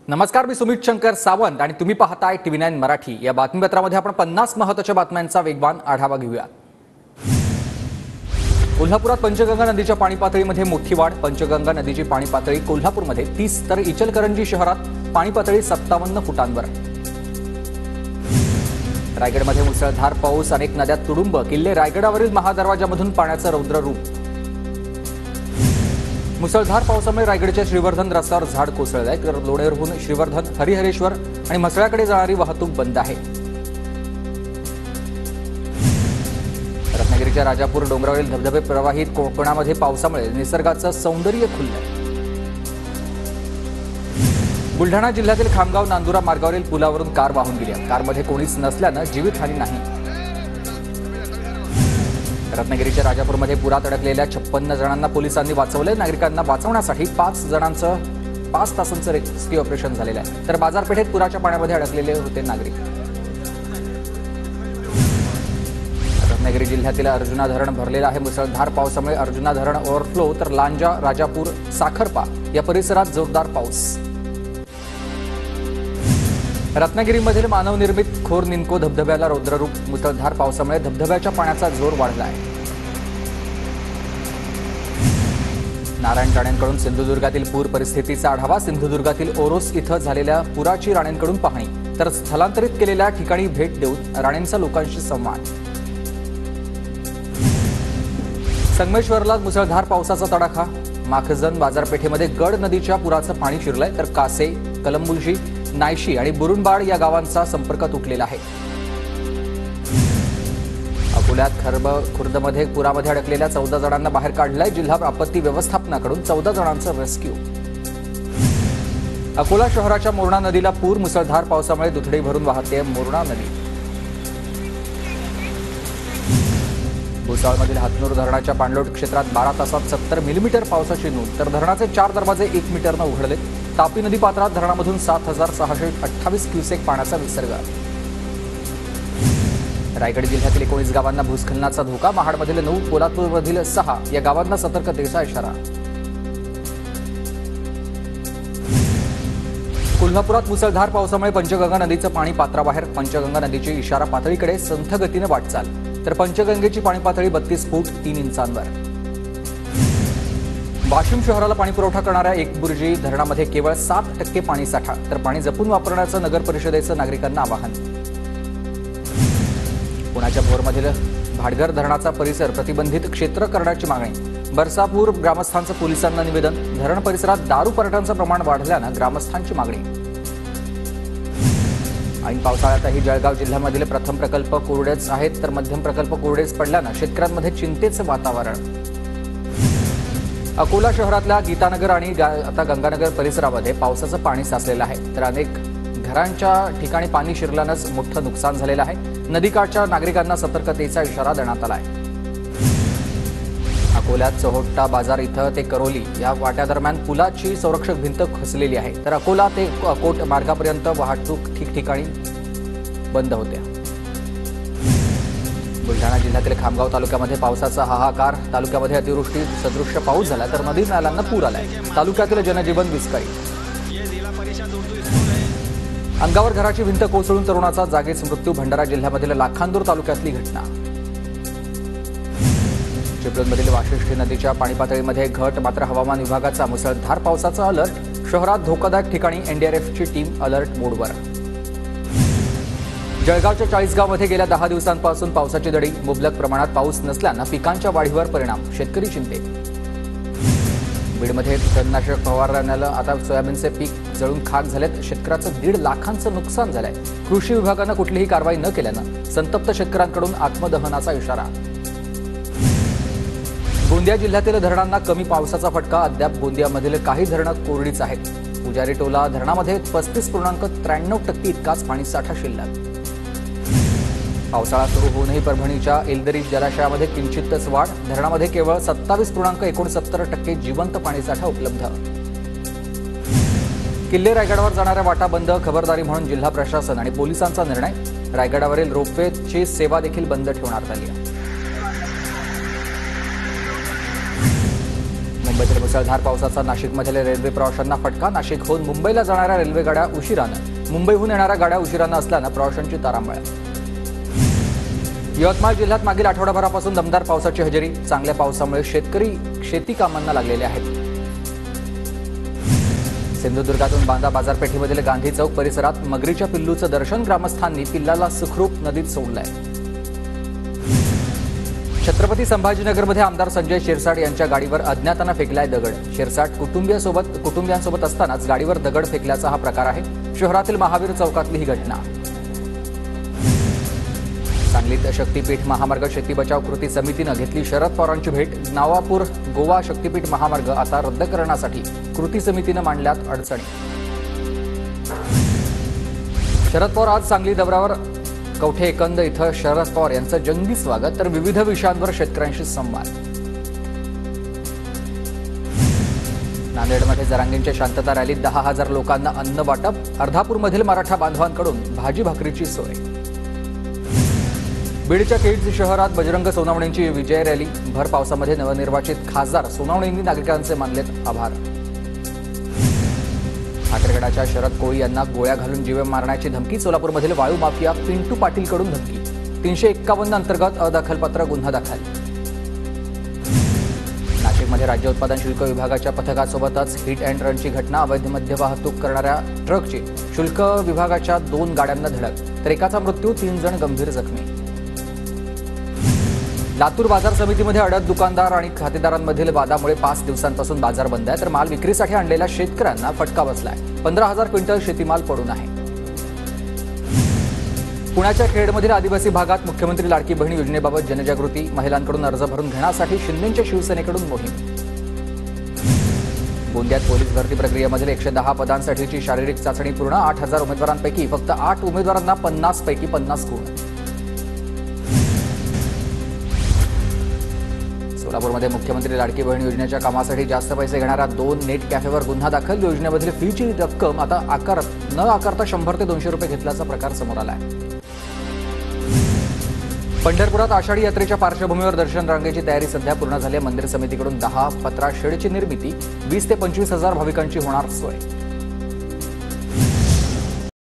नमस्कार, मी सुमित शंकर सावंत आणि तुम्ही पाहताय TV9 मराठी। या बातमीपत्रामध्ये आपण 50 महत्त्वाच्या बातम्यांचा वेगवान आढावा घेऊया। कोल्हापुरात पंचगंगा नदीच्या पाणी पातळीमध्ये मोठी वाढ। पंचगंगा नदीची पाणी पातळी कोल्हापूरमध्ये 30 तर इचलकरंजी शहरात पाणी पातळी 57 फुटांवर। रायगडमध्ये मुसळधार पाऊस, अनेक नद्या तुडुंब। किल्ले रायगडावरील महादरवाजामधून पाण्याचं रौद्र रूप। मुसळधार पावसामुळे रायगडच्या श्रीवर्धन रस्त्यावर झाड कोसळलंय, तर लोणेरहून श्रीवर्धन, हरिहरेश्वर आणि म्हसळ्याकडे जाणारी वाहतूक बंद आहे। रत्नागिरीच्या राजापूर डोंगरावरील धबधबे प्रवाहित। कोकणामध्ये पावसामुळे निसर्गाचं सौंदर्य खुललंय। बुलढाणा जिल्ह्यातील खामगाव नांदुरा मार्गावरील पुलावरून कार वाहून गेली। कारमध्ये कोणीच नसल्यानं जीवितहानी नाही। रत्नागिरीच्या राजापूरमध्ये पुरात अडकलेल्या 56 जणांना पोलिसांनी वाचवले। नागरिकांना वाचवण्यासाठी 5 तासांचं रेस्क्यू ऑपरेशन झालेलं आहे, तर बाजारपेठेत पुराच्या पाण्यामध्ये अडकलेले होते नागरिक। रत्नागिरी जिल्ह्यातील अर्जुना धरण भरलेलं आहे। मुसळधार पावसामुळे अर्जुना धरण ओव्हरफ्लो, तर लांजा, राजापूर, साखरपा या परिसरात जोरदार पाऊस। रत्नागिरीमधील मानवनिर्मित खोरनिंको धबधब्याला रौद्ररूप। मुसळधार पावसामुळे धबधब्याच्या पाण्याचा जोर वाढला आहे। नारायण राणेंकडून सिंधुदुर्गातील पूर परिस्थितीचा आढावा। सिंधुदुर्गातील ओरोस इथं झालेल्या पुराची राणेंकडून पाहणी, तर स्थलांतरित केलेल्या ठिकाणी भेट देऊन राणेंचा लोकांशी संवाद। संगमेश्वरला मुसळधार पावसाचा तडाखा। माखजन बाजारपेठेमध्ये गड नदीच्या पुराचं पाणी शिरलंय, तर कासे, कलंबुर्जी, नायशी आणि बुरुंबाड या गावांचा संपर्क तुटलेला आहे। अकोल्यात खुर्दमध्ये पुरामध्ये अडकलेल्या 14 जणांना बाहेर काढलंय। जिल्हा आपत्ती व्यवस्थापनाकडून 14 जणांचं रेस्क्यू। अकोला शहराच्या मोरणा नदीला पूर। मुसळधार पावसामुळे दुथडी भरून वाहते मोरणा नदी। भुसावळमधील हातनूर धरणाच्या पाणलोट क्षेत्रात 12 तासात 70 मिलीमीटर पावसाची नोंद, तर धरणाचे 4 दरवाजे 1 मीटरनं उघडले। तापी नदी पात्रात धरणामधून 7628 क्युसेक पाण्याचा विसर्ग। रायगड जिल्ह्यातील 19 गावांना भूस्खलनाचा धोका। महाडमधील 9, पोलादपूरमधील 6 या गावांना सतर्कतेचा इशारा। कोल्हापुरात मुसळधार पावसामुळे पंचगंगा नदीचं पाणी पात्राबाहेर। पंचगंगा नदीची इशारा पातळीकडे संथ गतीने वाटचाल, तर पंचगंगेची पाणी पातळी 32 फूट 3 इंचांवर। वाशिम शहराला पाणी पुरवठा करणाऱ्या एकबुर्जी धरणामध्ये केवळ 7% पाणी साठा, तर पाणी जपून वापरण्याचं नगर परिषदेचं नागरिकांना आवाहन। पुण्याच्या भोरमधील भाटघर धरणाचा परिसर प्रतिबंधित क्षेत्र करण्याची मागणी। बरसापूर ग्रामस्थांचं पोलिसांना निवेदन। धरण परिसरात दारू पर्यटनाचं प्रमाण वाढल्यानं ग्रामस्थांची मागणी। ऐन पावसाळ्यातही जळगाव जिल्ह्यामधील प्रथम प्रकल्प कोरडेच आहेत, तर मध्यम प्रकल्प कोरडेच पडल्यानं शेतकऱ्यांमध्ये चिंतेचं वातावरण। अकोला शहरातल्या गीतानगर आणि आता गंगानगर परिसरामध्ये पावसाचं पाणी साचलेलं आहे, तर अनेक घरांच्या ठिकाणी पाणी शिरल्यानंच मोठं नुकसान झालेलं आहे। नदीकाठच्या नागरिकांना सतर्कतेचा इशारा देण्यात आला आहे। अकोल्यात चोहोट्टा बाजार इथं ते करोली या वाट्यादरम्यान पुलाची संरक्षक भिंत खचलेली आहे, तर अकोला ते अकोट मार्गापर्यंत वाहतूक ठिकठिकाणी बंद होत्या। बुलढाणा जिल्ह्यातील खामगाव तालुक्यामध्ये पावसाचा हाहाकार। तालुक्यामध्ये अतिवृष्टी सदृश्य पाऊस झाला, तर नदी नाल्यांना पूर आलाय। तालुक्यातील जनजीवन विस्कळीत। अंगावर घराची भिंत कोसळून तरुणाचा जागीच मृत्यू। भंडारा जिल्ह्यामधील लाखांदूर तालुक्यातली घटना। चिपळूणमधील वाशिष्ठी नदीच्या पाणी पातळीमध्ये घट, मात्र हवामान विभागाचा मुसळधार पावसाचा अलर्ट। शहरात धोकादायक ठिकाणी एनडीआरएफची टीम अलर्ट मोडवर। जळगावच्या चाळीसगावमध्ये गेल्या 10 दिवसांपासून पावसाची दडी। मुबलक प्रमाणात पाऊस नसल्यानं पिकांच्या वाढीवर परिणाम, शेतकरी चिंतेत। बीडमध्ये तणनाशक फवारण्याला आता सोयाबीनचे पीक जळून खाक झालेत। शेतकऱ्याचं 1.5 लाखांचं नुकसान झालंय। कृषी विभागानं कुठलीही कारवाई न केल्यानं संतप्त शेतकऱ्यांकडून आत्मदहनाचा इशारा। गोंदिया जिल्ह्यातील धरणांना कमी पावसाचा फटका। अद्याप गोंदियामधील काही धरणं कोरडीच आहेत। पुजारी टोला धरणामध्ये 35.93% इतकाच पाणीसाठा शिल्लक। पावसाळा सुरू होऊनही परभणीच्या एलदरी जलाशयामध्ये किंचितच वाढ। धरणामध्ये केवळ 27.69% जिवंत पाणीसाठा उपलब्ध। किल्ले रायगडावर जाणाऱ्या वाटा बंद। खबरदारी म्हणून जिल्हा प्रशासन आणि पोलिसांचा निर्णय। रायगडावरील रोपवेची सेवा देखील बंद ठेवण्यात आली आहे। मुंबईतील मुसळधार पावसाचा नाशिकमधील रेल्वे प्रवाशांना फटका. नाशिकहून मुंबईला जाणाऱ्या रेल्वे गाड्या उशिरानं, मुंबईहून येणाऱ्या गाड्या उशिरानं असल्यानं प्रवाशांची तारांबळ. यवतमाळ जिल्ह्यात मागील आठवडाभरापासून दमदार पावसाची हजेरी. चांगल्या पावसामुळे शेतकरी शेती कामांना लागलेले आहेत. सिंधुदुर्गातून बांदा बाजारपेठेमधील गांधी चौक परिसरात मगरीच्या पिल्लूचं दर्शन. ग्रामस्थांनी पिल्लाला सुखरूप नदीत सोडलंय. छत्रपती संभाजीनगरमध्ये आमदार संजय शिरसाट यांच्या गाडीवर अज्ञातानं फेकलाय दगड. शिरसाट कुटुंबियांसोबत असतानाच गाडीवर दगड फेकल्याचा हा प्रकार आहे. शहरातील महावीर चौकातली ही घटना. सांगलीत शक्तीपीठ महामार्ग शेती बचाव कृती समितीनं घेतली शरद पवारांची भेट. नावापूर गोवा शक्तीपीठ महामार्ग आता रद्द करण्यासाठी कृती समितीनं मांडल्यात अडचणी. शरद पवार आज सांगली दौऱ्यावर. कवठे एकंद इथं शरद पवार यांचं जंगी स्वागत, तर विविध विषयांवर शेतकऱ्यांशी संवाद. नांदेडमध्ये जरांगेंच्या शांतता रॅलीत 10,000 लोकांना अन्न वाटप. अर्धापूरमधील मराठा बांधवांकडून भाजी भाकरीची सोय. बीडच्या केज शहरात बजरंग सोनवणेंची विजय रॅली. भर पावसामध्ये नवनिर्वाचित खासदार सोनवणेंनी नागरिकांचे मानलेत आभार. ठाकरेगडाच्या शरद कोळी यांना गोळ्या घालून जीवे मारण्याची धमकी. सोलापूरमधील वाळू माफिया पिंटू पाटीलकडून धमकी. 351 अंतर्गत अदखलपत्र गुन्हा दाखल. नाशिकमध्ये राज्य उत्पादन शुल्क विभागाच्या पथकासोबतच हिट अँड रनची घटना. अवैध मद्य वाहतूक करणाऱ्या ट्रकची शुल्क विभागाच्या 2 गाड्यांना धडक, तर एकाचा मृत्यू, 3 जण गंभीर जखमी. लातूर बाजार समितीमध्ये अडत दुकानदार आणि खातेदारांमधील वादामुळे 5 दिवसांपासून बाजार बंद आहे. तर माल विक्रीसाठी आणलेल्या शेतकऱ्यांना फटका बसलाय. 15,000 क्विंटल शेतीमाल पडून आहे. पुण्याच्या खेडमधील आदिवासी भागात मुख्यमंत्री लाडकी बहीण योजनेबाबत जनजागृती. महिलांकडून अर्ज भरून घेण्यासाठी शिंदेच्या शिवसेनेकडून मोहीम. गोंदियात पोलीस भरती प्रक्रियेमधील 110 पदांसाठीची शारीरिक चाचणी पूर्ण. 8,000 उमेदवारांपैकी फक्त 8 उमेदवारांना 50 पैकी 50 गुण. सोलापूरमध्ये मुख्यमंत्री लाडकी बहीण योजनेच्या कामासाठी जास्त पैसे घेणाऱ्या 2 नेट कॅफेवर गुन्हा दाखल. योजनेमधील फीची रक्कम आता न आकारता 100 ते 200 रुपये घेतल्याचा प्रकार समोर आला आहे. पंढरपुरात आषाढी यात्रेच्या पार्श्वभूमीवर दर्शन रांगेची तयारी सध्या पूर्ण झाली आहे. मंदिर समितीकडून 10 पत्रा शेडची निर्मिती. 20 ते 25 हजार भाविकांची होणार सोय.